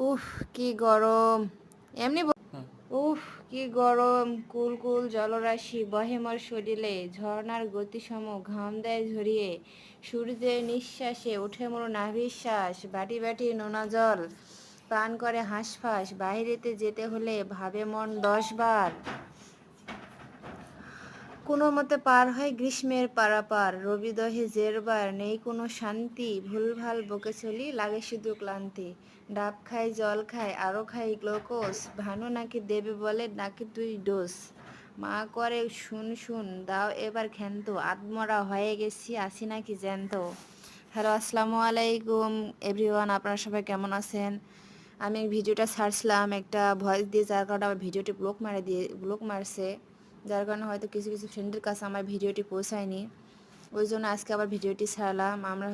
উফ কি গরম! এমনি উফ কি গরম! কুল কুল জলরাশি বহে মোর শরীরে, ঝর্ণার গতিসম ঘাম দেয় ঝরিয়ে, সূর্যের নিঃশ্বাসে ওঠে মোর নাভিশ্বাস, বাটি বাটি নোনা জল পান করে হাঁসফাঁস, বাহিরেতে যেতে হলে ভাবে মন 10 বার। কোনো মতে পার হয় গ্রীষ্মের পারাপার, রবিদহে জেরবার নেই কোনো শান্তি, ভুলভাল বকে চলি লাগে শুধু ক্লান্তি, ডাব খাই জল খাই আরও খাই গ্লুকোজ, ভানু নাকি দেবে বলে নাকি তুই ডোজ, মা করে শুন শুন দাও এবার ক্ষান্ত, আত্মরা হয়ে গেছি আসি নাকি জ্যান্ত। হ্যালো আসসালামু আলাইকুম এভরিওয়ান, আপনারা সবাই কেমন আছেন? আমি ভিডিওটা ছাড়ছিলাম একটা ভয়েস দিয়ে, যার কারণে আমার ভিডিওটি ব্লক মারছে, যার কারণে হয়তো কিছু কিছু ফ্রেন্ডের কাছে আমার ভিডিওটি পৌঁছায়নি। ওই জন্য আজকে আবার ভিডিওটি ছাড়লাম। আমরা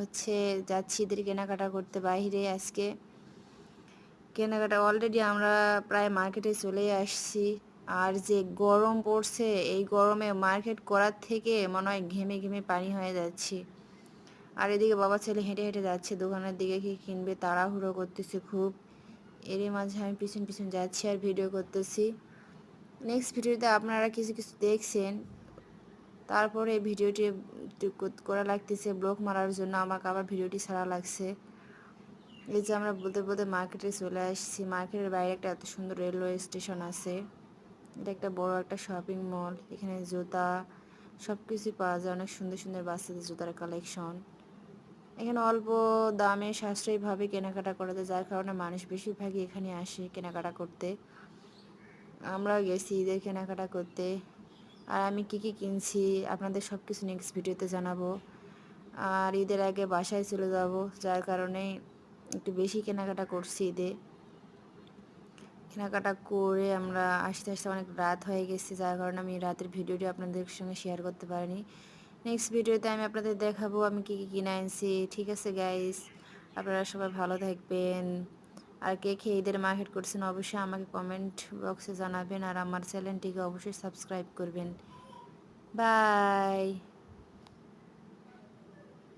যাচ্ছি ঈদের কেনাকাটা করতে বাইরে। আজকে কেনাকাটা অলরেডি আমরা প্রায় মার্কেটে চলে আসছি। আর যে গরম পড়ছে, এই গরমে মার্কেট করার থেকে মনে হয় ঘেমে ঘেমে পানি হয়ে যাচ্ছি। আর এদিকে বাবা ছেলে হেঁটে হেঁটে যাচ্ছে দোকানের দিকে, কি কিনবে তাড়াহুড়ো করতেছে খুব। এরই মাঝে আমি পিছন পিছন যাচ্ছি আর ভিডিও করতেছি। নেক্সট ভিডিওতে আপনারা কিছু কিছু দেখছেন, তারপরে ভিডিওটি করা লাগতেছে ব্লক মারার জন্য, আমাকে আবার ভিডিওটি ছাড়া লাগছে। এই যে আমরা বলতে বলতে মার্কেটে চলে আসছি। মার্কেটের বাইরে একটা এত সুন্দর রেলওয়ে স্টেশন আছে। এটা একটা বড় একটা শপিং মল। এখানে জুতা সব কিছুই পাওয়া যায়, অনেক সুন্দর সুন্দর বাচ্চাদের জুতার কালেকশন। এখানে অল্প দামে সাশ্রয়ীভাবে কেনাকাটা করা যায়, যার কারণে মানুষ বেশিরভাগই এখানে আসে কেনাকাটা করতে। আমরাও গেছি ঈদের কেনাকাটা করতে। আর আমি কি কি কিনছি আপনাদের সব কিছু নেক্সট ভিডিওতে জানাবো। আর ঈদের আগে বাসায় চলে যাব, যার কারণে একটু বেশি কেনাকাটা করছি ঈদে। কেনাকাটা করে আমরা আস্তে আস্তে অনেক রাত হয়ে গেছে, যার কারণে আমি রাতের ভিডিওটি আপনাদের সঙ্গে শেয়ার করতে পারিনি। নেক্সট ভিডিওতে আমি আপনাদের দেখাবো আমি কি কি কিনে আনছি। ঠিক আছে গাইস, আপনারা সবাই ভালো থাকবেন। আর কে কে ঈদের মার্কেট করছেন অবশ্যই আমাকে কমেন্ট বক্সে জানাবেন, আর আমার চ্যানেলটিকে অবশ্যই সাবস্ক্রাইব করবেন। বাই।